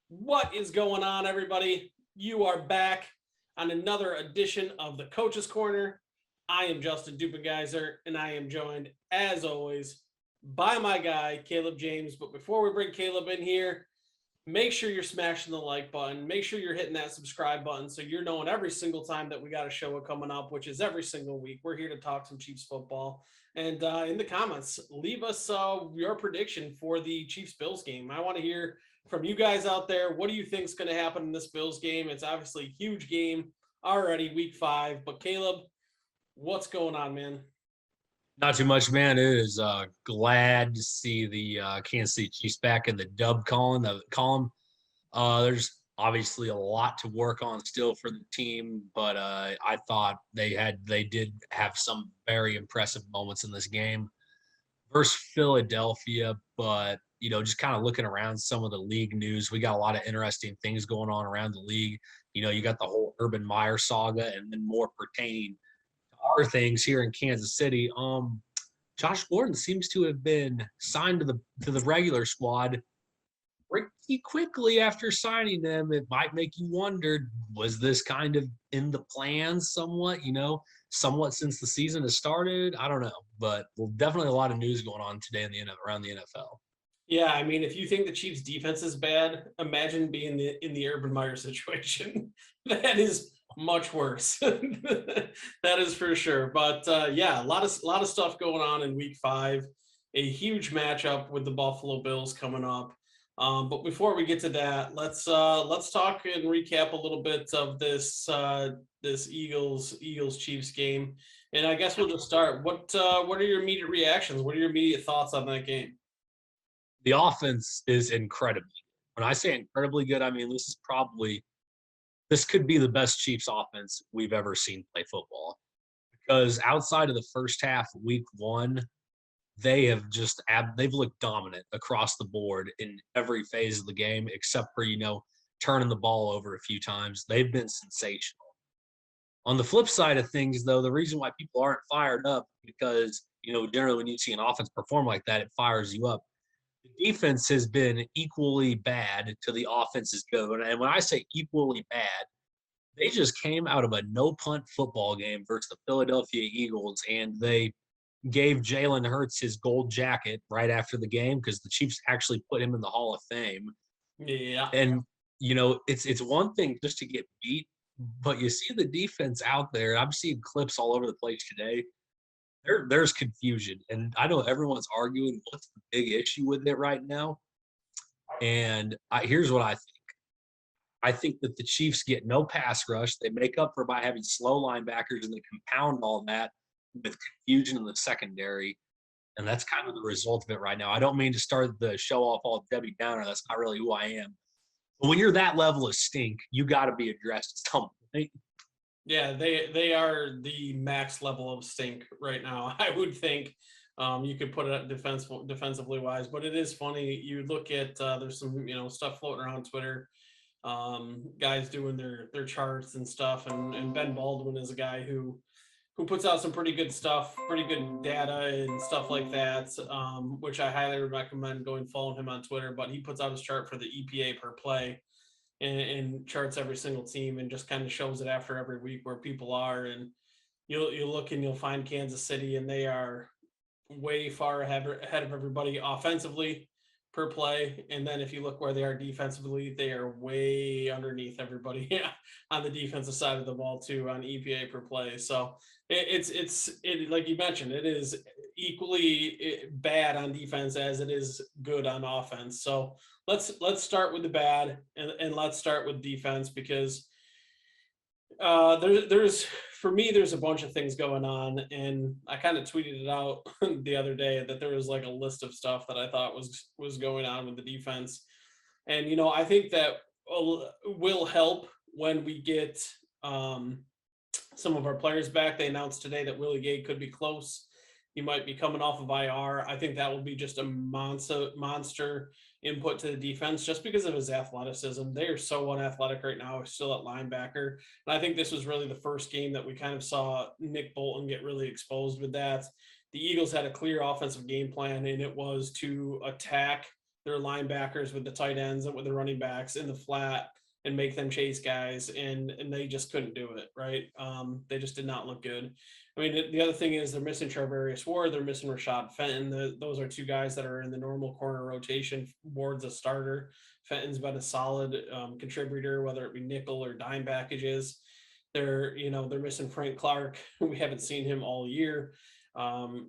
What is going on, everybody? You are back on another edition of the Coach's Corner. I am Justin Dueppengiesser, and I am joined, as always, by my guy, Caleb James. But before we bring Caleb in here, make sure you're smashing the like button. Make sure you're hitting that subscribe button so you're knowing every single time that we got a show coming up, which is every single week. We're here to talk some Chiefs football. And in the comments, leave us your prediction for the Chiefs-Bills game. I want to hear from you guys out there. What do you think is going to happen in this Bills game? It's obviously a huge game already, week 5. But Caleb, what's going on, man? Not too much, man. It is glad to see the Kansas City Chiefs back in the dub column. There's obviously a lot to work on still for the team, but I thought they did have some very impressive moments in this game versus Philadelphia. But just kind of looking around some of the league news, we got a lot of interesting things going on around the league. You got the whole Urban Meyer saga, and then more pertaining our things here in Kansas City. Josh Gordon seems to have been signed to the regular squad pretty quickly after signing them. It might make you wonder, was this kind of in the plans somewhat, somewhat since the season has started? I don't know, but definitely a lot of news going on today around the NFL. Yeah, I mean, if you think the Chiefs' defense is bad, imagine being in the Urban Meyer situation. That is much worse. That is for sure. But yeah, a lot of stuff going on in week 5. A huge matchup with the Buffalo Bills coming up. But before we get to that, let's talk and recap a little bit of this Eagles Chiefs game. And I guess we'll just start. What are your immediate reactions? What are your immediate thoughts on that game? The offense is incredible. When I say incredibly good, I mean this could be the best Chiefs offense we've ever seen play football, because outside of the first half, week 1, they've looked dominant across the board in every phase of the game, except for, turning the ball over a few times. They've been sensational. On the flip side of things, though, the reason why people aren't fired up, because, generally when you see an offense perform like that, it fires you up. The defense has been equally bad to the offense's good. And when I say equally bad, they just came out of a no-punt football game versus the Philadelphia Eagles, and they gave Jalen Hurts his gold jacket right after the game because the Chiefs actually put him in the Hall of Fame. Yeah. And, it's one thing just to get beat, but you see the defense out there. I'm seeing clips all over the place today. There's confusion, and I know everyone's arguing what's the big issue with it right now. And here's what I think. I think that the Chiefs get no pass rush. They make up for by having slow linebackers, and they compound all that with confusion in the secondary. And that's kind of the result of it right now. I don't mean to start the show off all Debbie Downer. That's not really who I am. But when you're that level of stink, you got to be addressed at some point. Yeah, they are the max level of stink right now. I would think you could put it defensively wise, but it is funny. You look at there's some stuff floating around Twitter, guys doing their charts and stuff, and Ben Baldwin is a guy who puts out some pretty good stuff, pretty good data and stuff like that, which I highly recommend going following him on Twitter. But he puts out his chart for the EPA per play. And charts every single team and just kind of shows it after every week where people are. And you'll look and you'll find Kansas City, and they are way far ahead of everybody offensively per play. And then if you look where they are defensively, they are way underneath everybody on the defensive side of the ball too on EPA per play. So it's like you mentioned, it is equally bad on defense as it is good on offense. So let's start with the bad and let's start with defense, because there's for me, there's a bunch of things going on, and I kind of tweeted it out the other day that there was like a list of stuff that I thought was going on with the defense. And, I think that will help when we get some of our players back. They announced today that Willie Gay could be close He might be coming off of IR. I think that will be just a monster input to the defense just because of his athleticism. They are so unathletic right now, still at linebacker. And I think this was really the first game that we kind of saw Nick Bolton get really exposed with that. The Eagles had a clear offensive game plan, and it was to attack their linebackers with the tight ends and with the running backs in the flat and make them chase guys, and they just couldn't do it, right? They just did not look good. I mean, the other thing is they're missing Charvarius Ward, they're missing Rashad Fenton. Those are two guys that are in the normal corner rotation. Ward's a starter. Fenton's been a solid contributor, whether it be nickel or dime packages. They're missing Frank Clark. We haven't seen him all year. That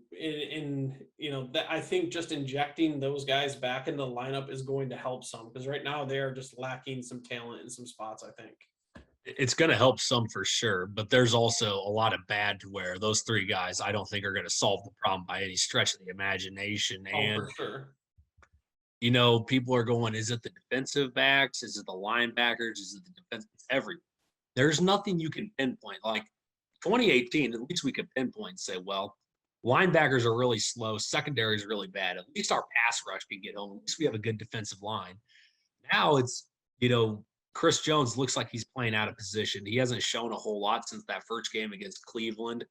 I think just injecting those guys back into the lineup is going to help some, because right now they are just lacking some talent in some spots, I think. It's going to help some for sure, but there's also a lot of bad to where those three guys I don't think are going to solve the problem by any stretch of the imagination. Oh, And for sure. people are going, is it the defensive backs? Is it the linebackers? Is it the defense? It's everything. There's nothing you can pinpoint. Like 2018, at least we could pinpoint and say, well, linebackers are really slow. Secondary is really bad. At least our pass rush can get home. At least we have a good defensive line. Now it's, Chris Jones looks like he's playing out of position. He hasn't shown a whole lot since that first game against Cleveland.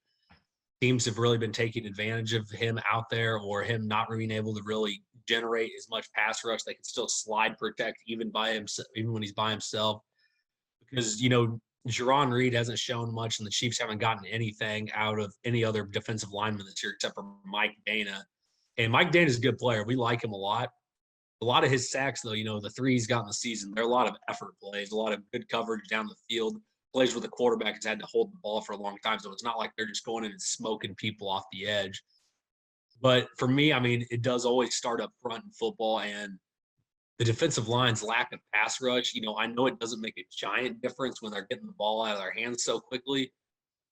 Teams have really been taking advantage of him out there, or him not being able to really generate as much pass rush. They can still slide protect even by himself, even when he's by himself. Because, Jerron Reed hasn't shown much, and the Chiefs haven't gotten anything out of any other defensive lineman this year except for Mike Dana. And Mike Dana is a good player. We like him a lot. A lot of his sacks, though, the three he's got in the season, they're a lot of effort plays, a lot of good coverage down the field, plays where the quarterback has had to hold the ball for a long time. So it's not like they're just going in and smoking people off the edge. But for me, I mean, it does always start up front in football, and the defensive line's lack of pass rush. I know it doesn't make a giant difference when they're getting the ball out of their hands so quickly,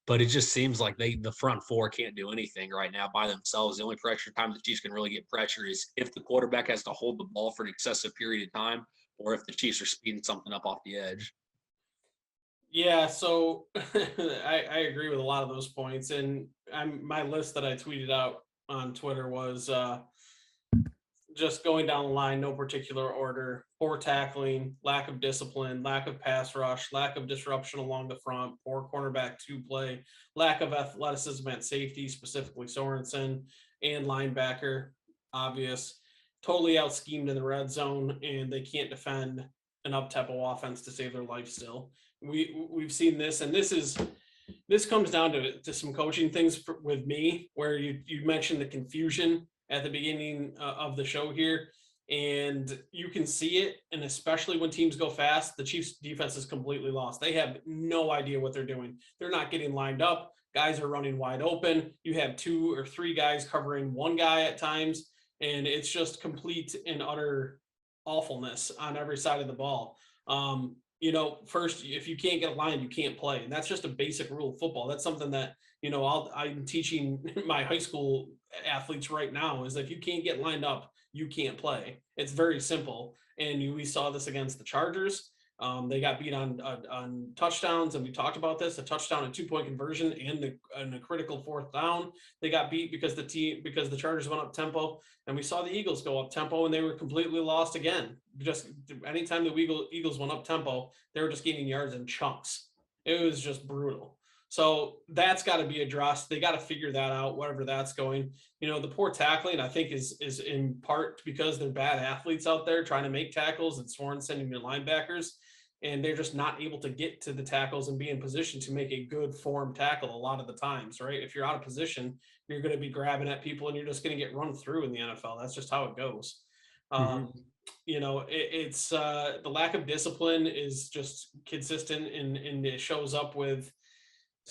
but it just seems like the front four can't do anything right now by themselves. The only pressure time the Chiefs can really get pressure is if the quarterback has to hold the ball for an excessive period of time, or if the Chiefs are speeding something up off the edge. Yeah, so I agree with a lot of those points, and my list that I tweeted out on Twitter was just going down the line, no particular order: poor tackling, lack of discipline, lack of pass rush, lack of disruption along the front, poor cornerback two play, lack of athleticism at safety, specifically Sorensen, and linebacker, obvious. Totally out schemed in the red zone, and they can't defend an up-tempo offense to save their life still. We've seen this, and this comes down to some coaching things with me, where you mentioned the confusion at the beginning of the show here, and you can see it. And especially when teams go fast, the Chiefs defense is completely lost. They have no idea what they're doing. They're not getting lined up. Guys are running wide open. You have two or three guys covering one guy at times, and it's just complete and utter awfulness on every side of the ball. First, if you can't get aligned, you can't play. And that's just a basic rule of football. That's something that, I'm teaching my high school athletes right now, is that if you can't get lined up, you can't play. It's very simple. And we saw this against the Chargers. They got beat on touchdowns, and we talked about this: a touchdown and 2-point conversion and a critical fourth down. They got beat because the Chargers went up tempo, and we saw the Eagles go up tempo, and they were completely lost again. Just anytime the Eagles went up tempo, they were just gaining yards in chunks. It was just brutal. So that's got to be addressed. They got to figure that out, whatever that's going. The poor tackling, I think, is in part because they're bad athletes out there trying to make tackles, and Sorensen and your linebackers, and they're just not able to get to the tackles and be in position to make a good form tackle a lot of the times, right? If you're out of position, you're going to be grabbing at people, and you're just going to get run through in the NFL. That's just how it goes. It's the lack of discipline is just consistent, and it shows up with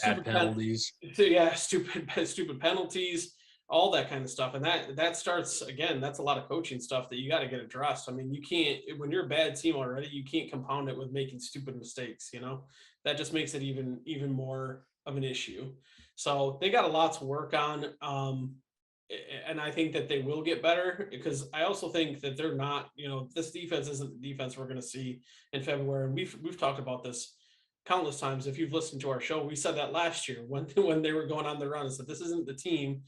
Bad penalties. Stupid penalties, all that kind of stuff. And that starts, again, that's a lot of coaching stuff that you got to get addressed. I mean, you can't, when you're a bad team already, you can't compound it with making stupid mistakes. That just makes it even more of an issue. So they got a lot to work on. And I think that they will get better, because I also think that they're not, this defense isn't the defense we're going to see in February. And we've talked about this countless times. If you've listened to our show, we said that last year when they were going on the run, I said, this isn't the team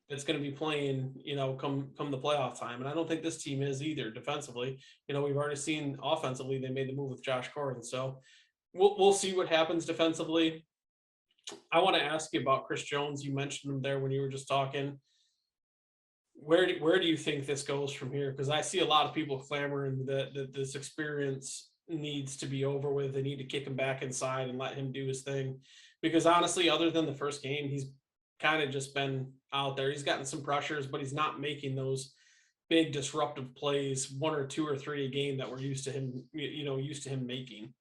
that's going to be playing, come the playoff time. And I don't think this team is either defensively. We've already seen offensively they made the move with Josh Gordon. So we'll see what happens defensively. I want to ask you about Chris Jones. You mentioned him there when you were just talking. Where do you think this goes from here? Because I see a lot of people clamoring that this experience needs to be over with. They need to kick him back inside and let him do his thing. Because honestly, other than the first game, he's kind of just been out there. He's gotten some pressures, but he's not making those big disruptive plays, one or two or three a game that we're used to him, used to him making.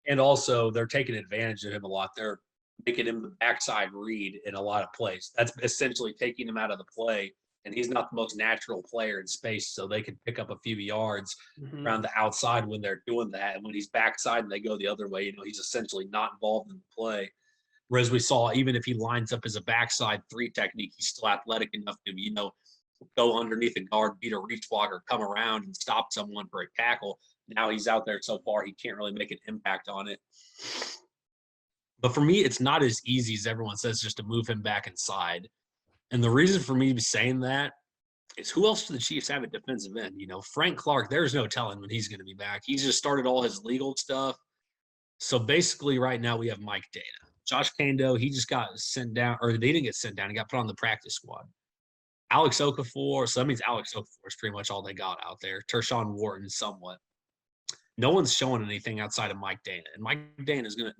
And also, they're taking advantage of him a lot. They're making him the backside read in a lot of plays. That's essentially taking him out of the play. And he's not the most natural player in space, so they can pick up a few yards around the outside when they're doing that. And when he's backside and they go the other way, he's essentially not involved in the play. Whereas we saw, even if he lines up as a backside three technique, he's still athletic enough to, go underneath a guard, beat a reach block, or come around and stop someone for a tackle. Now he's out there so far, he can't really make an impact on it. But for me, it's not as easy as everyone says just to move him back inside. And the reason for me saying that is, who else do the Chiefs have at defensive end? Frank Clark, there's no telling when he's going to be back. He's just started all his legal stuff. So basically right now we have Mike Dana. Josh Kando, he just got sent down, or they didn't get sent down. He got put on the practice squad. Alex Okafor, so that means Alex Okafor is pretty much all they got out there. Tershawn Wharton somewhat. No one's showing anything outside of Mike Dana. And Mike Dana is gonna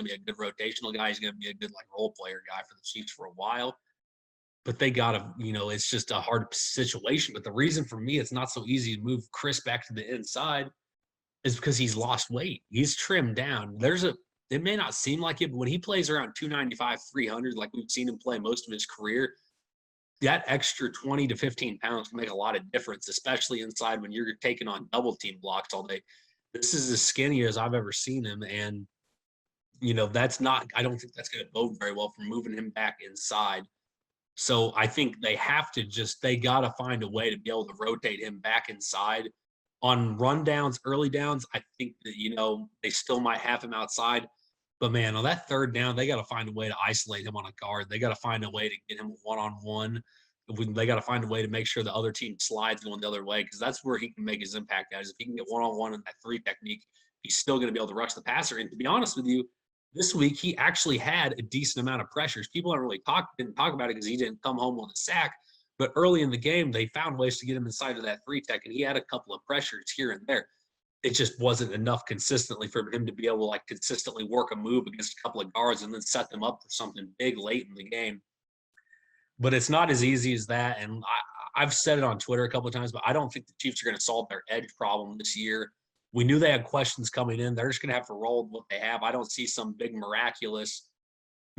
be a good rotational guy. He's gonna be a good role player guy for the Chiefs for a while. But they gotta, it's just a hard situation. But the reason for me it's not so easy to move Chris back to the inside is because he's lost weight. He's trimmed down. It may not seem like it, but when he plays around 295, 300, like we've seen him play most of his career, that extra 20 to 15 pounds can make a lot of difference, especially inside when you're taking on double team blocks all day. This is as skinny as I've ever seen him. And, I don't think that's going to bode very well for moving him back inside. So I think they got to find a way to be able to rotate him back inside. On rundowns, early downs, I think that, they still might have him outside. But, man, on that third down, they got to find a way to isolate him on a guard. They got to find a way to get him one-on-one. They got to find a way to make sure the other team slides going the other way, because that's where he can make his impact at. Is if he can get one-on-one in that three technique, he's still going to be able to rush the passer. And to be honest with you, this week he actually had a decent amount of pressures. People didn't talk about it because he didn't come home with a sack. But early in the game, they found ways to get him inside of that three tech, and he had a couple of pressures here and there. It just wasn't enough consistently for him to be able to consistently work a move against a couple of guards and then set them up for something big late in the game. But it's not as easy as that. And I've said it on Twitter a couple of times, but I don't think the Chiefs are going to solve their edge problem this year. We knew they had questions coming in. They're just going to have to roll with what they have. I don't see some big miraculous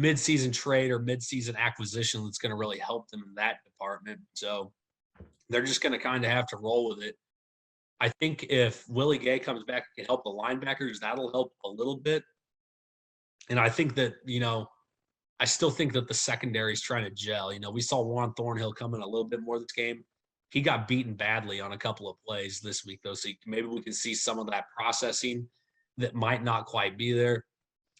midseason trade or midseason acquisition that's going to really help them in that department. So they're just going to kind of have to roll with it. I think if Willie Gay comes back and can help the linebackers, that'll help a little bit. And I think that, I still think that the secondary is trying to gel. We saw Juan Thornhill come in a little bit more this game. He got beaten badly on a couple of plays this week, though. So maybe we can see some of that processing that might not quite be there.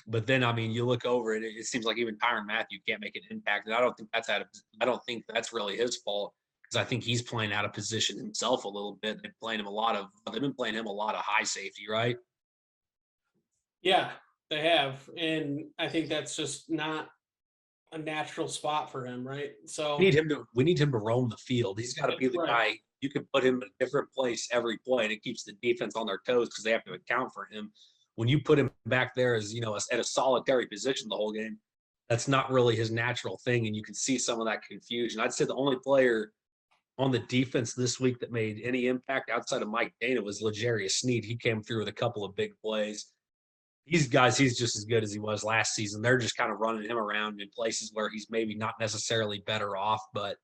But then, you look over it, it seems like even Tyrann Mathieu can't make an impact. And I don't think that's really his fault, because I think he's playing out of position himself a little bit. They've been playing him a lot of high safety, right? Yeah, they have. And I think that's just not a natural spot for him, right? So we need him to roam the field. He's got to be the guy. You can put him in a different place every play, and it keeps the defense on their toes because they have to account for him. When you put him back there as at a solitary position the whole game, that's not really his natural thing, and you can see some of that confusion. I'd say the only player on the defense this week that made any impact outside of Mike Dana was L'Jarius Sneed. He came through with a couple of big plays. He's just as good as he was last season. They're just kind of running him around in places where he's maybe not necessarily better off. But,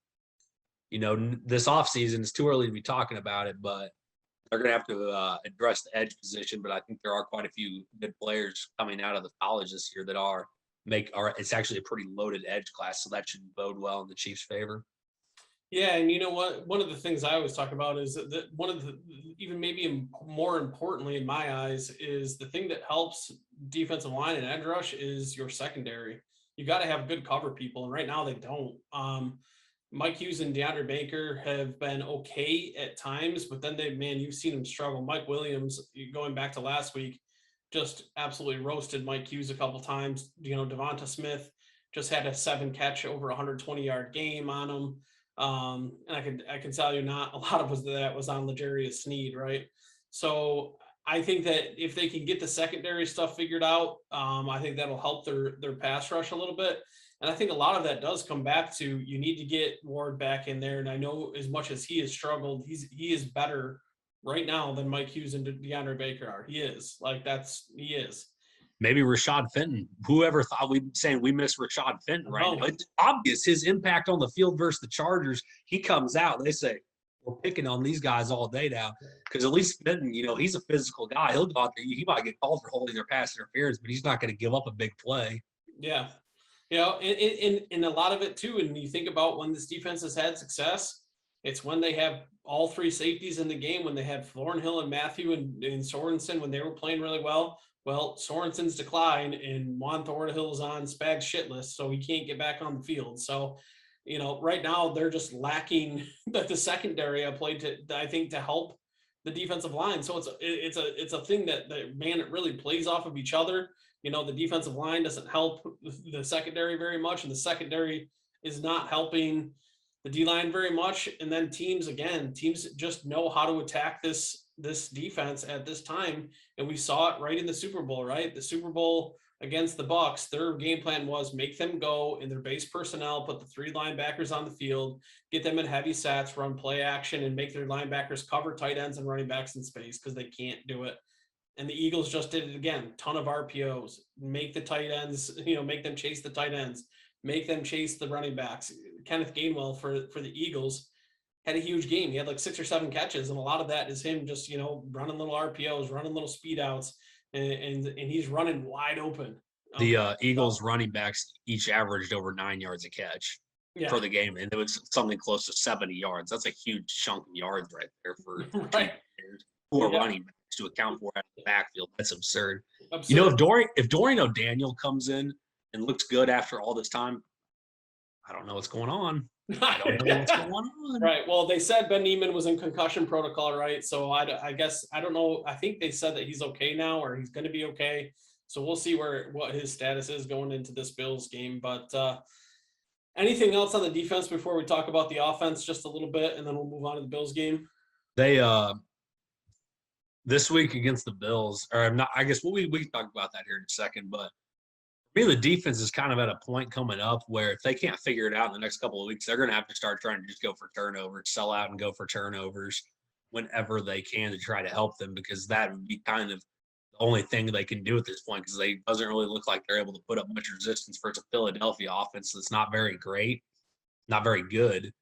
this offseason, it's too early to be talking about it, but they're going to have to address the edge position. But I think there are quite a few good players coming out of the college this year that it's actually a pretty loaded edge class. So that should bode well in the Chiefs' favor. Yeah, and you know what? One of the things I always talk about is that one of the, even maybe more importantly in my eyes, is the thing that helps defensive line and edge rush is your secondary. You got to have good cover people, and right now they don't. Mike Hughes and DeAndre Baker have been okay at times, but then you've seen them struggle. Mike Williams, going back to last week, just absolutely roasted Mike Hughes a couple times. Devonta Smith just had a 7-catch over 120-yard game on him. And I can tell you, not a lot of that was on L'Jarius Sneed, right? So I think that if they can get the secondary stuff figured out, I think that'll help their pass rush a little bit. And I think a lot of that does come back to, you need to get Ward back in there. And I know, as much as he has struggled, he is better right now than Mike Hughes and DeAndre Baker are. He is. Maybe Rashad Fenton. Whoever thought we'd saying we miss Rashad Fenton right now? It's obvious his impact on the field versus the Chargers. He comes out, they say, we're picking on these guys all day now, because at least Fenton, he's a physical guy. He'll go out there. He might get called for holding their pass interference, but he's not going to give up a big play. Yeah. And a lot of it too, and you think about when this defense has had success, it's when they have all three safeties in the game, when they had Thornhill and Matthew and Sorensen, when they were playing really well. Well, Sorensen's declined and Juan Thornhill's on Spag's shit list, so he can't get back on the field. So, right now they're just lacking the secondary played to help the defensive line. So it's a thing that it really plays off of each other. The defensive line doesn't help the secondary very much, and the secondary is not helping the D-line very much. And then teams just know how to attack this defense at this time. And we saw it right in the Super Bowl, right? The Super Bowl against the Bucs, their game plan was make them go in their base personnel, put the 3 linebackers on the field, get them in heavy sats, run play action, and make their linebackers cover tight ends and running backs in space, because they can't do it. And the Eagles just did it again. Ton of RPOs. Make the tight ends, make them chase the tight ends. Make them chase the running backs. Kenneth Gainwell for the Eagles had a huge game. He had like 6 or 7 catches, and a lot of that is him just, running little RPOs, running little speed outs, and he's running wide open. The Eagles running backs each averaged over 9 yards a catch for the game, and it was something close to 70 yards. That's a huge chunk of yards right there for right. Who are running backs to account for out of the backfield. That's absurd. If Dorian O'Daniel comes in and looks good after all this time, I don't know what's going on. I don't know what's going on. Right. Well, they said Ben Neiman was in concussion protocol, right? So I guess, I don't know. I think they said that he's okay now, or he's going to be okay. So we'll see what his status is going into this Bills game. But anything else on the defense before we talk about the offense just a little bit, and then we'll move on to the Bills game? They this week against the Bills, or I'm not. I guess we can talk about that here in a second. But for me, the defense is kind of at a point coming up where if they can't figure it out in the next couple of weeks, they're going to have to start trying to just go for turnovers, sell out and go for turnovers whenever they can to try to help them, because that would be kind of the only thing they can do at this point, because they doesn't really look like they're able to put up much resistance versus a Philadelphia offense that's not very great, not very good.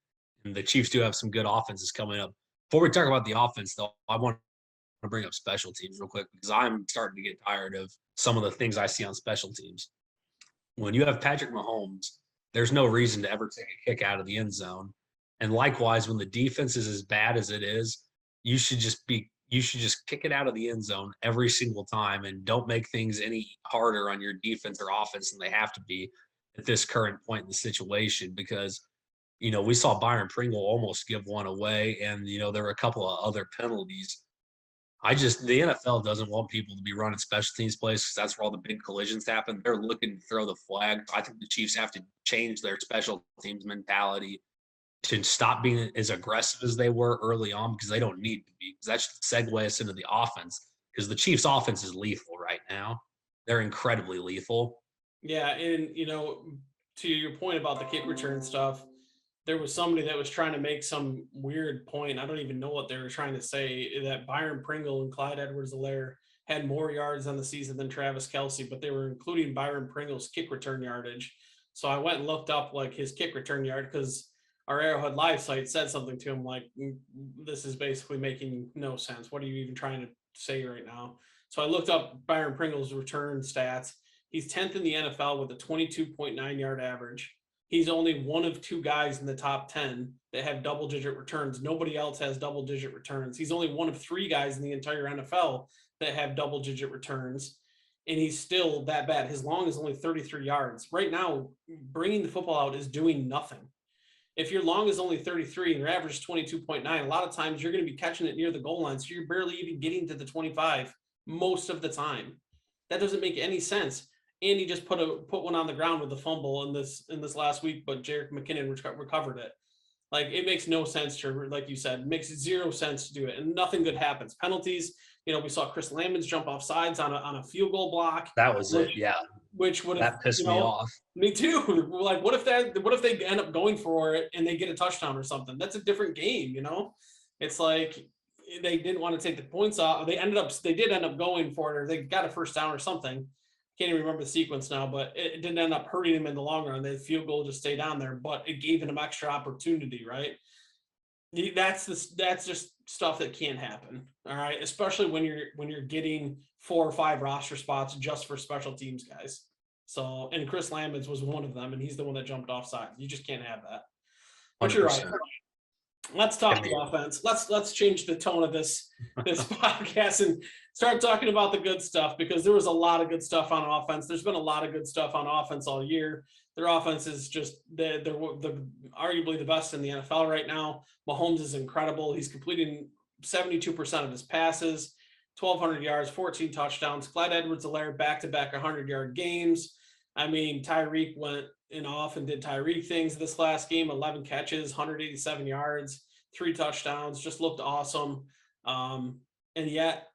And the Chiefs do have some good offenses coming up. Before we talk about the offense, though, I want to bring up special teams real quick, because I'm starting to get tired of some of the things I see on special teams. When you have Patrick Mahomes, there's no reason to ever take a kick out of the end zone. And likewise, when the defense is as bad as it is, you should just kick it out of the end zone every single time, and don't make things any harder on your defense or offense than they have to be at this current point in the situation. Because, we saw Byron Pringle almost give one away, and, there were a couple of other penalties. The NFL doesn't want people to be running special teams plays, because that's where all the big collisions happen. They're looking to throw the flag. I think the Chiefs have to change their special teams mentality to stop being as aggressive as they were early on, because they don't need to be, because that should segue us into the offense, because the Chiefs offense is lethal right now. They're incredibly lethal. Yeah. And, to your point about the kick return stuff, there was somebody that was trying to make some weird point. I don't even know what they were trying to say, that Byron Pringle and Clyde Edwards-Helaire had more yards on the season than Travis Kelce, but they were including Byron Pringle's kick return yardage. So I went and looked up like his kick return yard, because our Arrowhead Live site said something to him like, this is basically making no sense. What are you even trying to say right now? So I looked up Byron Pringle's return stats. He's 10th in the NFL with a 22.9 yard average. He's only one of 2 guys in the top 10 that have double-digit returns. Nobody else has double-digit returns. He's only one of 3 guys in the entire NFL that have double-digit returns, and he's still that bad. His long is only 33 yards. Right now, bringing the football out is doing nothing. If your long is only 33 and your average is 22.9, a lot of times you're going to be catching it near the goal line. So you're barely even getting to the 25 most of the time. That doesn't make any sense. And he just put one on the ground with the fumble in this last week, but Jerick McKinnon recovered it. Like, it makes no sense to, like you said, it makes zero sense to do it, and nothing good happens. Penalties, we saw Chris Lamons jump off sides on a field goal block. That was it. Yeah. Which would have, That pissed me off. Me too. Like, what if they end up going for it and they get a touchdown or something? That's a different game, It's like they didn't want to take the points off. They did end up going for it, or they got a first down or something. Can't even remember the sequence now, but it didn't end up hurting him in the long run. The field goal just stayed on there, but it gave him extra opportunity, right? That's just stuff that can't happen. All right. Especially when you're getting 4 or 5 roster spots just for special teams guys. So, and Chris Lamons was one of them, and he's the one that jumped offside. You just can't have that. But 100%. You're right. Let's talk the offense. Let's change the tone of this podcast and start talking about the good stuff, because there was a lot of good stuff on offense. There's been a lot of good stuff on offense all year. Their offense is just they're arguably the best in the NFL right now. Mahomes is incredible. He's completing 72% of his passes, 1,200 yards, 14 touchdowns. Clyde Edwards-Helaire back-to-back 100-yard games. I mean, Tyreek went off and did Tyreek things this last game. 11 catches, 187 yards, 3 touchdowns. Just looked awesome. And yet,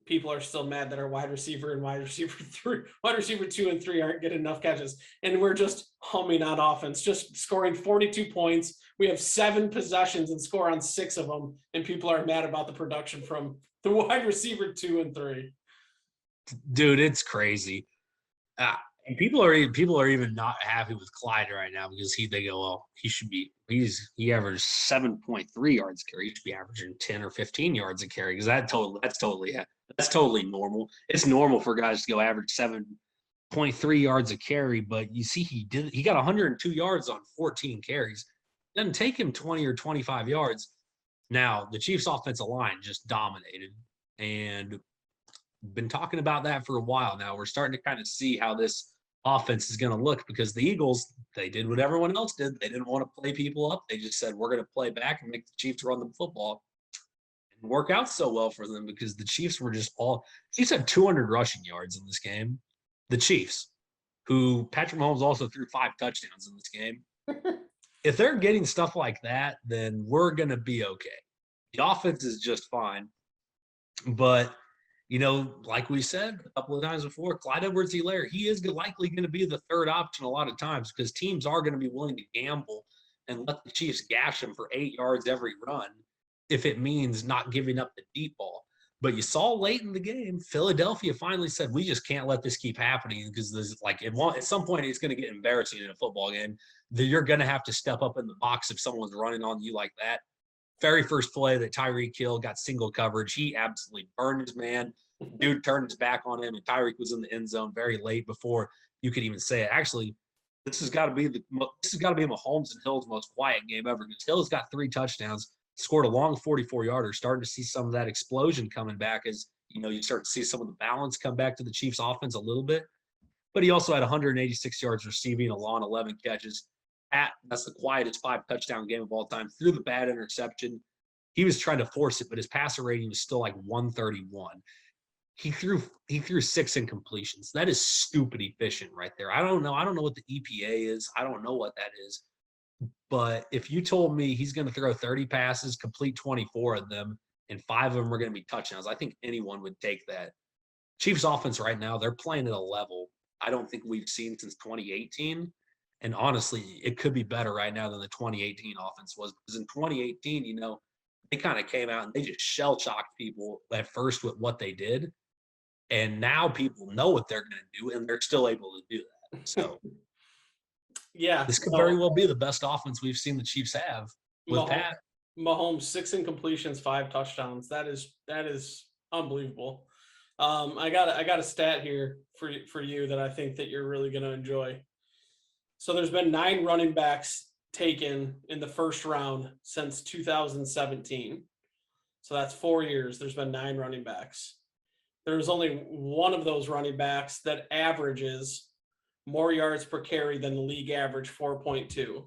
people are still mad that our wide receiver 2 and 3 aren't getting enough catches. And we're just humming on offense, just scoring 42 points. We have 7 possessions and score on 6 of them. And people are mad about the production from the wide receiver 2 and 3. Dude, it's crazy. And people are even not happy with Clyde right now, because they go, well, he averaged 7.3 yards a carry. He should be averaging 10 or 15 yards a carry, because that's totally normal. It's normal for guys to go average 7.3 yards a carry, but you see he got 102 yards on 14 carries. It doesn't take him 20 or 25 yards. Now, the Chiefs' offensive line just dominated, and been talking about that for a while now. We're starting to kind of see how this offense is going to look, because the Eagles, they did what everyone else did. They didn't want to play people up. They just said, we're going to play back and make the Chiefs run the football. And work out so well for them, because the Chiefs had 200 rushing yards in this game. The Chiefs, who Patrick Mahomes also threw 5 touchdowns in this game. If they're getting stuff like that, then we're going to be okay. The offense is just fine. But like we said a couple of times before, Clyde Edwards-Helaire, he is likely going to be the third option a lot of times, because teams are going to be willing to gamble and let the Chiefs gash them for 8 yards every run if it means not giving up the deep ball. But you saw late in the game, Philadelphia finally said, we just can't let this keep happening, because at some point it's going to get embarrassing in a football game. You're going to have to step up in the box if someone's running on you like that. Very first play that Tyreek Hill got single coverage, he absolutely burned his man. Dude turned his back on him, and Tyreek was in the end zone very late before you could even say it. Actually, this has got to be Mahomes and Hill's most quiet game ever, because Hill's got 3 touchdowns, scored a long 44-yarder, starting to see some of that explosion coming back as you start to see some of the balance come back to the Chiefs offense a little bit. But he also had 186 yards receiving, along 11 catches. That's the quietest 5-touchdown game of all time. Threw the bad interception. He was trying to force it, but his passer rating was still like 131. He threw 6 incompletions. That is stupid efficient right there. I don't know what the EPA is. I don't know what that is. But if you told me he's going to throw 30 passes, complete 24 of them, and 5 of them are going to be touchdowns, I think anyone would take that. Chiefs offense right now, they're playing at a level I don't think we've seen since 2018. And honestly, it could be better right now than the 2018 offense was, because in 2018, they kind of came out and they just shell-shocked people at first with what they did. And now people know what they're going to do, and they're still able to do that. So, yeah, this could very well be the best offense we've seen the Chiefs have with Pat. Mahomes, 6 incompletions, 5 touchdowns. That is unbelievable. I got a stat here for you that I think that you're really going to enjoy. So there's been 9 running backs taken in the first round since 2017. So that's 4 years. There's been 9 running backs. There's only one of those running backs that averages more yards per carry than the league average, 4.2.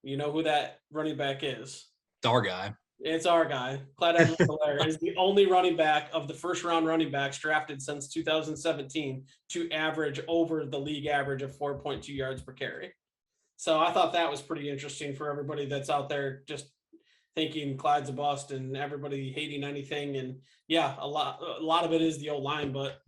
You know who that running back is? It's our guy. It's our guy. Clyde Edwards-Helaire is the only running back of the first-round running backs drafted since 2017 to average over the league average of 4.2 yards per carry. So I thought that was pretty interesting for everybody that's out there just thinking Clyde's a bust and everybody hating anything. And yeah, a lot of it is the old line, but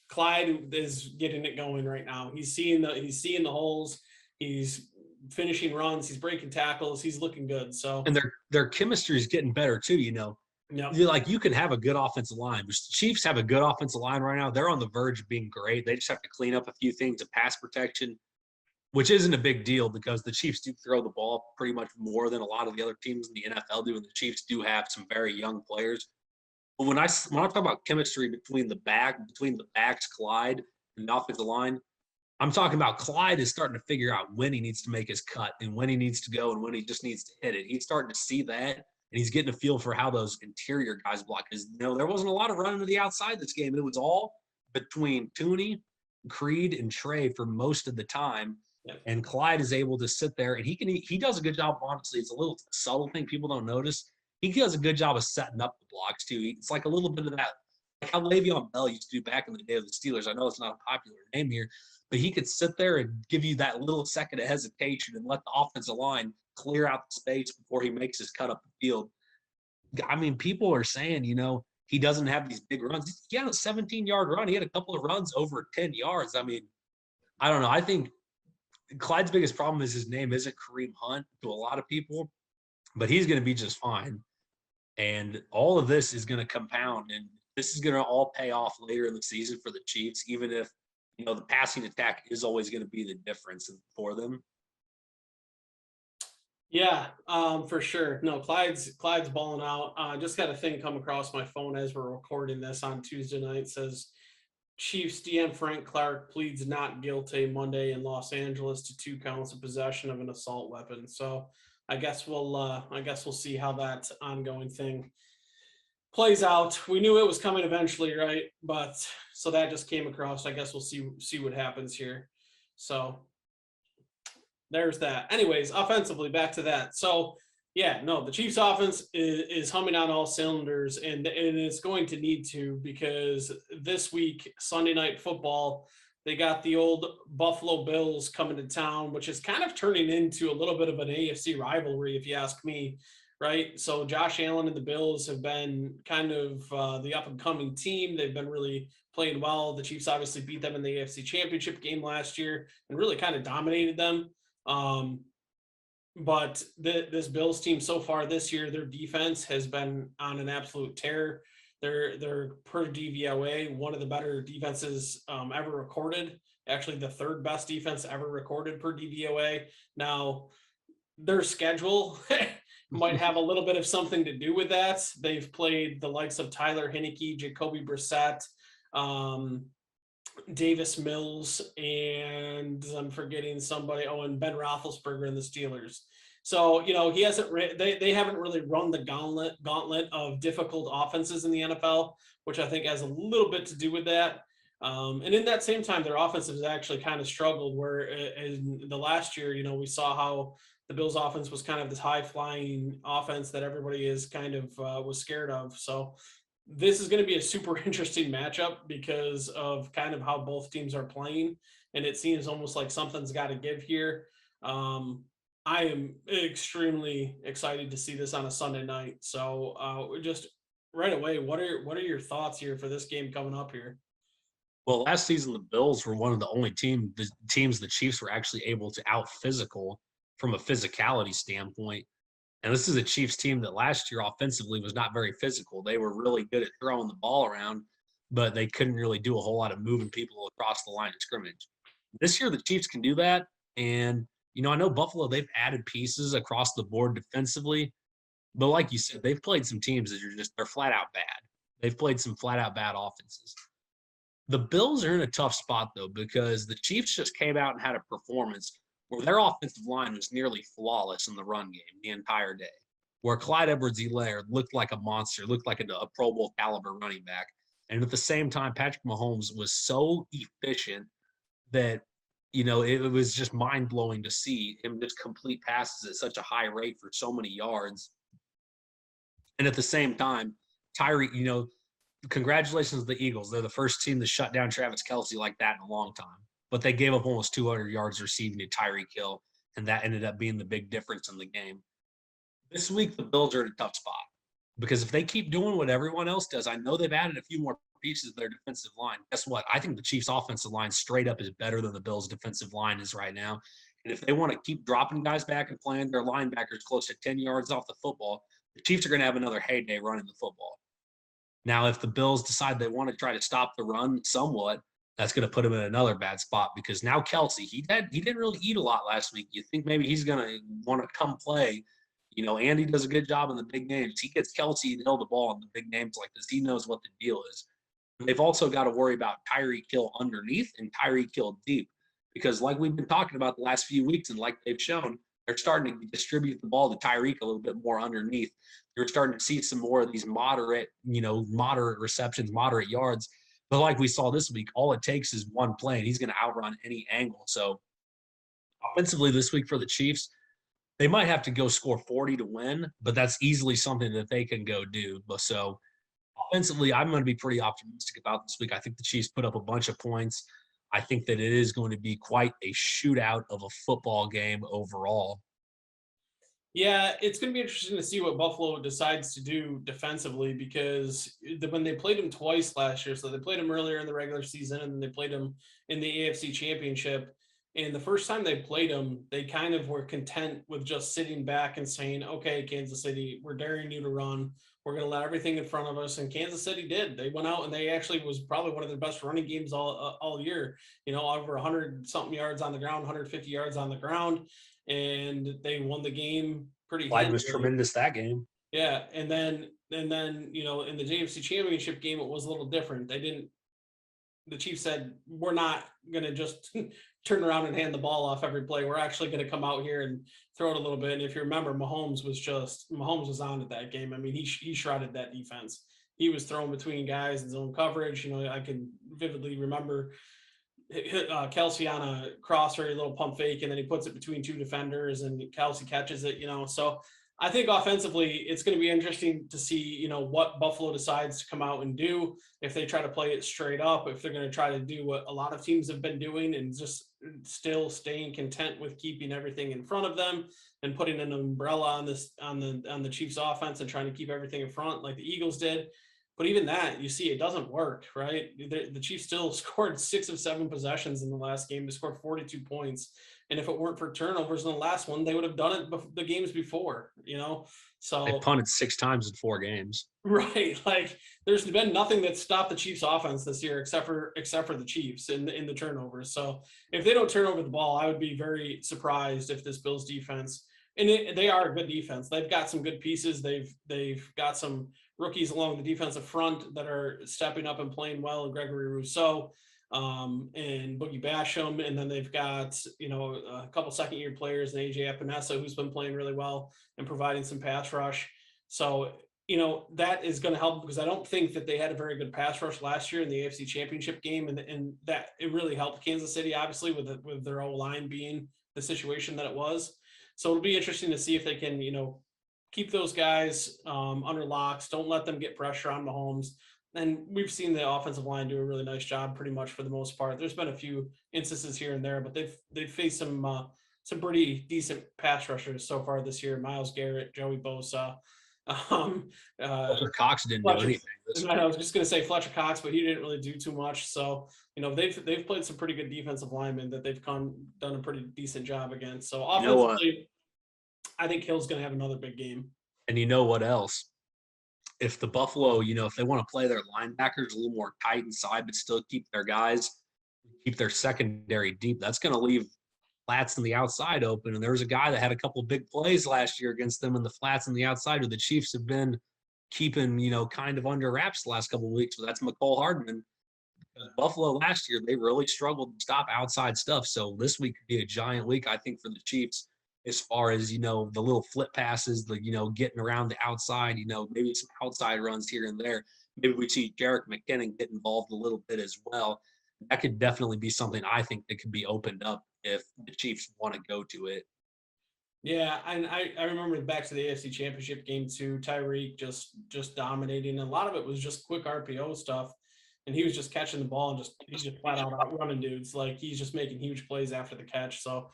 Clyde is getting it going right now. He's seeing the holes. He's finishing runs. He's breaking tackles. He's looking good. So And their chemistry is getting better too. yeah, You can have a good offensive line. The Chiefs have a good offensive line right now. They're on the verge of being great. They just have to clean up a few things of pass protection, which isn't a big deal because the Chiefs do throw the ball pretty much more than a lot of the other teams in the NFL do, and the Chiefs do have some very young players. But when I talk about chemistry between the backs, Clyde, and the offensive line, I'm talking about Clyde is starting to figure out when he needs to make his cut and when he needs to go and when he just needs to hit it. He's starting to see that, and he's getting a feel for how those interior guys block. Because there wasn't a lot of running to the outside this game. It was all between Tooney, Creed, and Trey for most of the time. yep. And Clyde is able to sit there, and he does a good job. Honestly, it's a little subtle thing people don't notice. He does a good job of setting up the blocks too. It's like a little bit of that, like how Le'Veon Bell used to do back in the day of the Steelers. I know it's not a popular name here, but he could sit there and give you that little second of hesitation and let the offensive line clear out the space before he makes his cut up the field. I mean, people are saying, he doesn't have these big runs. He had a 17-yard run. He had a couple of runs over 10 yards. I mean, I don't know. I think Clyde's biggest problem is his name isn't Kareem Hunt to a lot of people, but he's going to be just fine. And all of this is going to compound, and this is going to all pay off later in the season for the Chiefs, even if, the passing attack is always going to be the difference for them. Yeah, for sure. No, Clyde's balling out. Just got a thing come across my phone as we're recording this on Tuesday night. It says Chiefs DM Frank Clark pleads not guilty Monday in Los Angeles to 2 counts of possession of an assault weapon. So I guess we'll see how that ongoing thing plays out. We knew it was coming eventually, right? But so that just came across. I guess we'll see what happens here. So there's that. Anyways, offensively, back to that. So yeah, no, the Chiefs offense is humming on all cylinders, and it's going to need to, because this week, Sunday Night Football, they got the old Buffalo Bills coming to town, which is kind of turning into a little bit of an AFC rivalry, if you ask me, right? So Josh Allen and the Bills have been kind of the up-and-coming team. They've been really playing well. The Chiefs obviously beat them in the AFC Championship game last year and really kind of dominated them. But this Bills team so far this year, their defense has been on an absolute tear. They're per DVOA one of the better defenses ever recorded. Actually, the third best defense ever recorded per DVOA. Now, their schedule might have a little bit of something to do with that. They've played the likes of Tyler Heineke, Jacoby Brissett, Davis Mills, and I'm forgetting somebody. Oh, and Ben Roethlisberger and the Steelers. So he hasn't. They haven't really run the gauntlet of difficult offenses in the NFL, which I think has a little bit to do with that. And in that same time, their offense has actually kind of struggled. Where in the last year, we saw how the Bills' offense was kind of this high-flying offense that everybody is kind of was scared of. So this is going to be a super interesting matchup because of kind of how both teams are playing, and it seems almost like something's got to give here. I am extremely excited to see this on a Sunday night. So just right away, what are your thoughts here for this game coming up here? Well, last season the Bills were one of the only teams the Chiefs were actually able to out physical from a physicality standpoint. And this is a Chiefs team that last year offensively was not very physical. They were really good at throwing the ball around, but they couldn't really do a whole lot of moving people across the line of scrimmage. This year the Chiefs can do that. And, I know Buffalo, they've added pieces across the board defensively. But like you said, they've played some teams that they're flat out bad. They've played some flat out bad offenses. The Bills are in a tough spot, though, because the Chiefs just came out and had a performance where their offensive line was nearly flawless in the run game the entire day, where Clyde Edwards-Helaire looked like a monster, looked like a Pro Bowl caliber running back. And at the same time, Patrick Mahomes was so efficient that it was just mind blowing to see him just complete passes at such a high rate for so many yards. And at the same time, Tyree, congratulations to the Eagles. They're the first team to shut down Travis Kelce like that in a long time. But they gave up almost 200 yards receiving to Tyreek Hill, and that ended up being the big difference in the game. This week, the Bills are in a tough spot because if they keep doing what everyone else does, I know they've added a few more pieces to their defensive line. Guess what? I think the Chiefs' offensive line straight up is better than the Bills' defensive line is right now. And if they want to keep dropping guys back and playing their linebackers close to 10 yards off the football, the Chiefs are going to have another heyday running the football. Now, if the Bills decide they want to try to stop the run somewhat, that's going to put him in another bad spot because now Kelce, he didn't really eat a lot last week. You think maybe he's going to want to come play. Andy does a good job in the big games. He gets Kelce to hold the ball in the big games like this. He knows what the deal is. They've also got to worry about Tyreek Hill underneath and Tyreek Hill deep because like we've been talking about the last few weeks and like they've shown, they're starting to distribute the ball to Tyreek a little bit more underneath. You're starting to see some more of these moderate receptions, moderate yards. But like we saw this week, all it takes is one play, and he's going to outrun any angle. So offensively this week for the Chiefs, they might have to go score 40 to win, but that's easily something that they can go do. But so offensively, I'm going to be pretty optimistic about this week. I think the Chiefs put up a bunch of points. I think that it is going to be quite a shootout of a football game overall. Yeah, it's going to be interesting to see what Buffalo decides to do defensively because when they played him twice last year, so they played him earlier in the regular season and then they played him in the AFC Championship. And the first time they played him, they kind of were content with just sitting back and saying, okay, Kansas City, we're daring you to run. We're going to let everything in front of us. And Kansas City did. They went out and they actually was probably one of their best running games all year, over 100 something yards on the ground, 150 yards on the ground. And they won the game pretty Clyde was handily. tremendous that game. Yeah, and then in the JFC Championship game, it was a little different. The Chiefs said, we're not going to just turn around and hand the ball off every play. We're actually going to come out here and throw it a little bit. And if you remember, Mahomes was on at that game. I mean, he shredded that defense. He was throwing between guys in zone coverage. I can vividly remember Kelce on a cross or a little pump fake, and then he puts it between two defenders, and Kelce catches it. So I think offensively, it's going to be interesting to see, what Buffalo decides to come out and do. If they try to play it straight up, if they're going to try to do what a lot of teams have been doing and just still staying content with keeping everything in front of them and putting an umbrella on the Chiefs offense and trying to keep everything in front like the Eagles did. But even that, you see, it doesn't work, right? The Chiefs still scored 6 of 7 possessions in the last game. They scored 42 points. And if it weren't for turnovers in the last one, they would have done it the games before, So they punted 6 times in 4 games. Right. Like there's been nothing that stopped the Chiefs offense this year except for the Chiefs in the turnovers. So if they don't turn over the ball, I would be very surprised if this Bills defense, and they are a good defense. They've got some good pieces. They've got some rookies along the defensive front that are stepping up and playing well, and Gregory Rousseau and Boogie Basham. And then they've got, a couple second-year players, and AJ Epinesa, who's been playing really well and providing some pass rush. So, that is going to help because I don't think that they had a very good pass rush last year in the AFC Championship game. And that it really helped Kansas City, obviously, with their O-line being the situation that it was. So it'll be interesting to see if they can, keep those guys under locks. Don't let them get pressure on Mahomes. And we've seen the offensive line do a really nice job pretty much for the most part. There's been a few instances here and there, but they've faced some pretty decent pass rushers so far this year. Myles Garrett, Joey Bosa. Fletcher Cox didn't do anything. I was just going to say Fletcher Cox, but he didn't really do too much. So, they've played some pretty good defensive linemen that they've done a pretty decent job against. So offensively, I think Hill's going to have another big game. And you know what else? If the Buffalo, if they want to play their linebackers a little more tight inside, but still keep their guys, keep their secondary deep, that's going to leave flats on the outside open. And there was a guy that had a couple of big plays last year against them in the flats on the outside, who the Chiefs have been keeping, kind of under wraps the last couple of weeks. So that's McCole Hardman. Buffalo last year, they really struggled to stop outside stuff. So this week could be a giant week, I think, for the Chiefs as far as, the little flip passes, the, getting around the outside, maybe some outside runs here and there. Maybe we see Jerick McKinnon get involved a little bit as well. That could definitely be something I think that could be opened up if the Chiefs want to go to it. Yeah, and I remember back to the AFC Championship game too. Tyreek just dominating. A lot of it was just quick RPO stuff, and he was just catching the ball and he's just flat out outrunning dudes. Like he's just making huge plays after the catch. So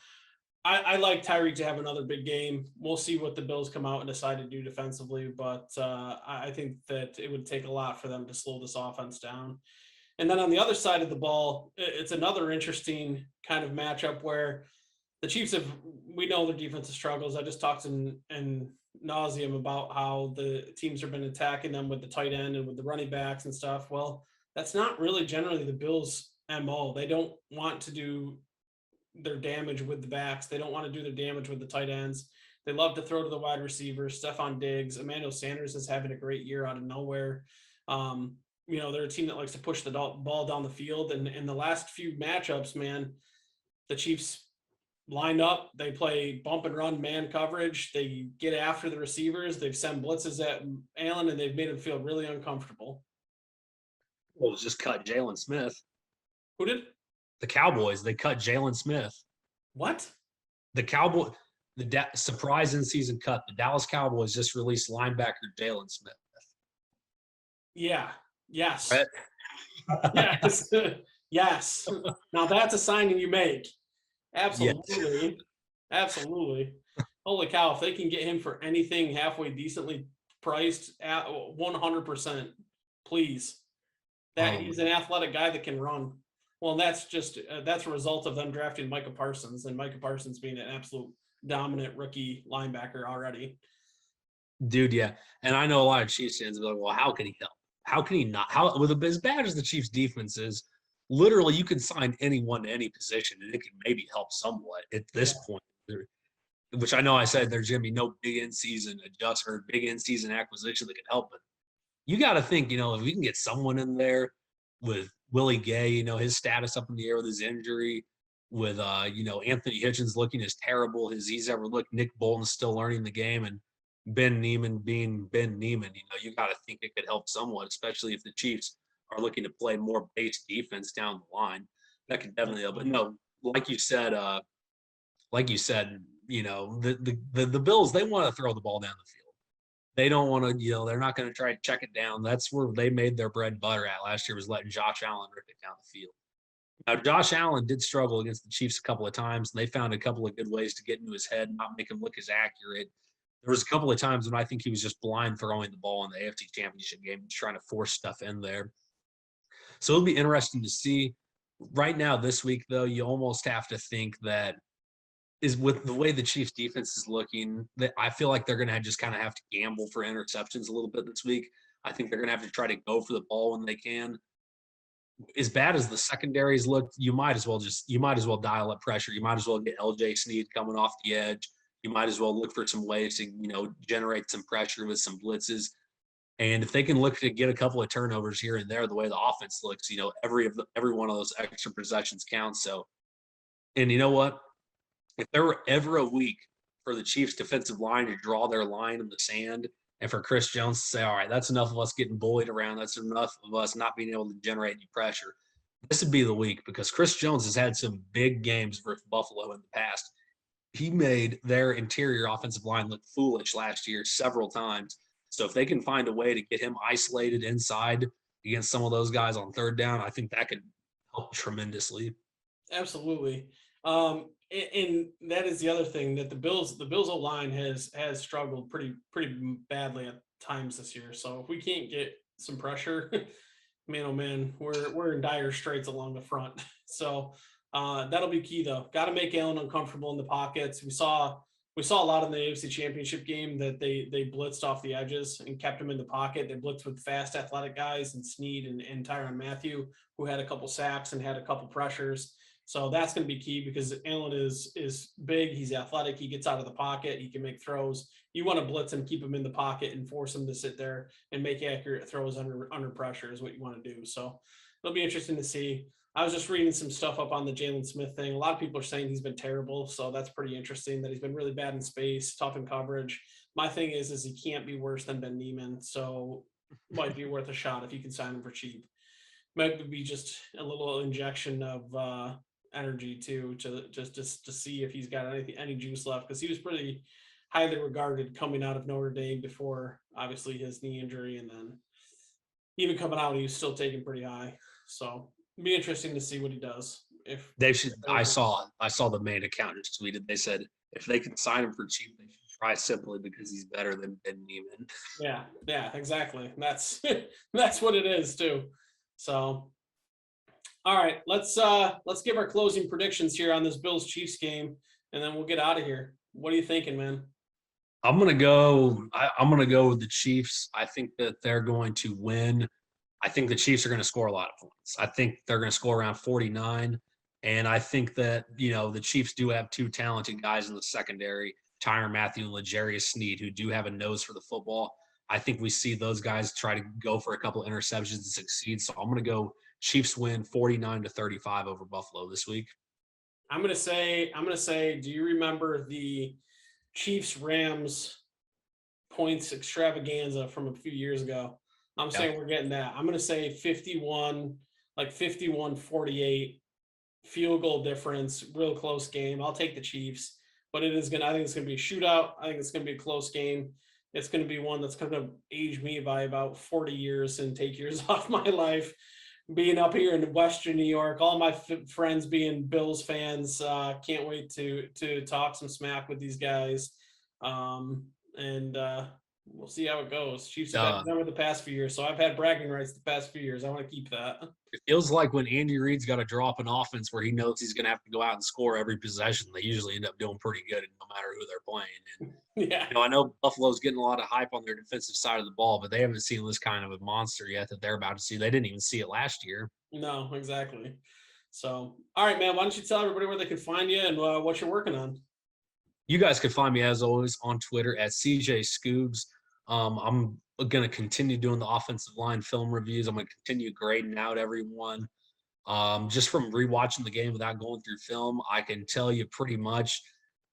I like Tyreek to have another big game. We'll see what the Bills come out and decide to do defensively, but I think that it would take a lot for them to slow this offense down. And then on the other side of the ball, it's another interesting kind of matchup where the Chiefs have, we know their defensive struggles. I just talked in nauseum about how the teams have been attacking them with the tight end and with the running backs and stuff. Well, that's not really generally the Bills' MO. They don't want to do their damage with the backs. They don't want to do their damage with the tight ends. They love to throw to the wide receivers. Stephon Diggs, Emmanuel Sanders is having a great year out of nowhere. They're a team that likes to push the ball down the field. And in the last few matchups, man, the Chiefs line up, they play bump and run man coverage, they get after the receivers, they've sent blitzes at Allen, and they've made him feel really uncomfortable. Well, it was just cut Jalen Smith. Who did? The Cowboys, they cut Jalen Smith. What? The surprise in season cut. The Dallas Cowboys just released linebacker Jalen Smith. Yeah. Yes. Right? Yes. Yes. Now that's a signing you make. Absolutely. Yes. Absolutely. Holy cow. If they can get him for anything halfway decently priced at 100%, please. He's an athletic guy that can run. Well, that's a result of them drafting Micah Parsons, and Micah Parsons being an absolute dominant rookie linebacker already. Dude, yeah. And I know a lot of Chiefs fans will be like, well, how can he help? How can he not? With as bad as the Chiefs defense is, literally you can sign anyone to any position and it can maybe help somewhat at this point. Which I know I said there's going to be no big in-season adjustment or big in-season acquisition that can help it. You got to think, if we can get someone in there with Willie Gay, his status up in the air with his injury, with Anthony Hitchens looking as terrible as he's ever looked, Nick Bolton's still learning the game, and Ben Neiman being Ben Neiman, you got to think it could help somewhat, especially if the Chiefs are looking to play more base defense down the line. That could definitely help. But no, like you said, the Bills, they want to throw the ball down the field. They don't want to, they're not going to try to check it down. That's where they made their bread and butter at last year, was letting Josh Allen rip it down the field. Now, Josh Allen did struggle against the Chiefs a couple of times, and they found a couple of good ways to get into his head, not make him look as accurate. There was a couple of times when I think he was just blind throwing the ball in the AFC Championship game, just trying to force stuff in there. So it'll be interesting to see. Right now, this week, though, you almost have to think that is with the way the Chiefs defense is looking, that I feel like they're going to just kind of have to gamble for interceptions a little bit this week. I think they're going to have to try to go for the ball when they can. As bad as the secondaries look, you might as well dial up pressure. You might as well get LJ Snead coming off the edge. You might as well look for some ways to, generate some pressure with some blitzes. And if they can look to get a couple of turnovers here and there, the way the offense looks, every one of those extra possessions counts. So, and you know what? If there were ever a week for the Chiefs defensive line to draw their line in the sand and for Chris Jones to say, all right, that's enough of us getting bullied around. That's enough of us not being able to generate any pressure. This would be the week, because Chris Jones has had some big games for Buffalo in the past. He made their interior offensive line look foolish last year several times. So if they can find a way to get him isolated inside against some of those guys on third down, I think that could help tremendously. Absolutely. And that is the other thing, that the Bills O-line has struggled pretty badly at times this year. So if we can't get some pressure, man, oh man, we're in dire straits along the front. So that'll be key though. Got to make Allen uncomfortable in the pockets. We saw a lot in the AFC Championship game that they blitzed off the edges and kept him in the pocket. They blitzed with fast, athletic guys and Snead and Tyrann Mathieu, who had a couple sacks and had a couple pressures. So that's going to be key, because Allen is big. He's athletic. He gets out of the pocket. He can make throws. You want to blitz him, keep him in the pocket, and force him to sit there and make accurate throws under pressure is what you want to do. So it'll be interesting to see. I was just reading some stuff up on the Jalen Smith thing. A lot of people are saying he's been terrible. So that's pretty interesting, that he's been really bad in space, tough in coverage. My thing is he can't be worse than Ben Neiman. So might be worth a shot if you can sign him for cheap. Might be just a little injection of energy too, to just to see if he's got any juice left, because he was pretty highly regarded coming out of Notre Dame before obviously his knee injury, and then even coming out he was still taken pretty high. So it'd be interesting to see what he does. If They should. I saw the main accountant tweeted. They said if they can sign him for cheap, they should try simply because he's better than Ben Neiman. yeah, exactly. That's that's what it is too. So all right, let's give our closing predictions here on this Bills Chiefs game, and then we'll get out of here. What are you thinking, man? I'm gonna go. I'm gonna go with the Chiefs. I think that they're going to win. I think the Chiefs are going to score a lot of points. I think they're going to score around 49. And I think that, the Chiefs do have two talented guys in the secondary, Tyrann Mathieu and L'Jarius Sneed, who do have a nose for the football. I think we see those guys try to go for a couple of interceptions and succeed. So I'm going to go Chiefs win 49-35 over Buffalo this week. I'm gonna say, do you remember the Chiefs Rams points extravaganza from a few years ago? I'm saying we're getting that. I'm gonna say 51, like 51-48, field goal difference, real close game. I'll take the Chiefs, but I think it's gonna be a shootout. I think it's gonna be a close game. It's gonna be one that's gonna age me by about 40 years and take years off my life. Being up here in Western New York, all my friends being Bills fans, can't wait to talk some smack with these guys, and we'll see how it goes. Chiefs have had the past few years, so I've had bragging rights the past few years. I want to keep that. It feels like when Andy Reid's got to draw up an offense where he knows he's going to have to go out and score every possession, they usually end up doing pretty good, no matter who they're playing. And yeah, I know Buffalo's getting a lot of hype on their defensive side of the ball, but they haven't seen this kind of a monster yet that they're about to see. They didn't even see it last year. No, exactly. So, all right, man. Why don't you tell everybody where they can find you and what you're working on? You guys can find me, as always, on Twitter at CJ Scoobs. I'm going to continue doing the offensive line film reviews. I'm going to continue grading out everyone. Just from rewatching the game without going through film, I can tell you pretty much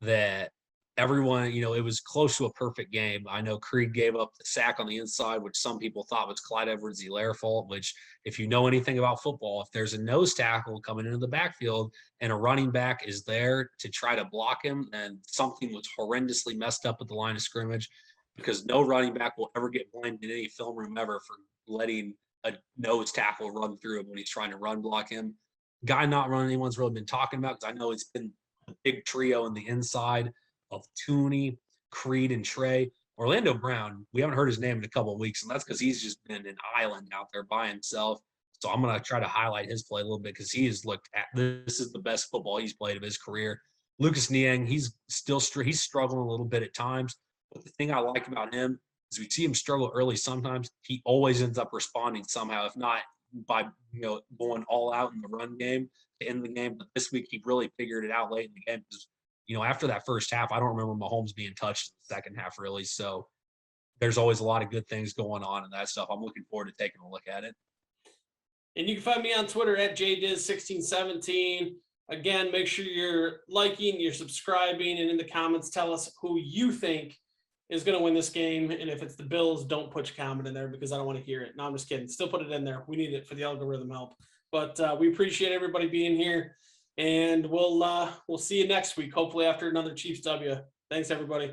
that everyone, it was close to a perfect game. I know Creed gave up the sack on the inside, which some people thought was Clyde Edwards-Helaire fault, which if you know anything about football, if there's a nose tackle coming into the backfield and a running back is there to try to block him, then something was horrendously messed up at the line of scrimmage, because no running back will ever get blamed in any film room ever for letting a nose tackle run through him when he's trying to run block him. Guy not running anyone's really been talking about, because I know it's been a big trio in the inside of Tooney, Creed, and Trey. Orlando Brown, we haven't heard his name in a couple of weeks, and that's because he's just been an island out there by himself. So I'm going to try to highlight his play a little bit, because he has looked at this is the best football he's played of his career. Lucas Niang, he's struggling a little bit at times, but the thing I like about him is we see him struggle early sometimes. He always ends up responding somehow, if not by going all out in the run game to end the game. But this week he really figured it out late in the game, because after that first half, I don't remember Mahomes being touched in the second half, really. So there's always a lot of good things going on in that stuff. I'm looking forward to taking a look at it. And you can find me on Twitter at JDiz1617. Again, make sure you're liking, you're subscribing, and in the comments, tell us who you think is going to win this game. And if it's the Bills, don't put your comment in there, because I don't want to hear it. No, I'm just kidding. Still put it in there. We need it for the algorithm help. But we appreciate everybody being here. And we'll see you next week, hopefully after another Chiefs W. Thanks, everybody.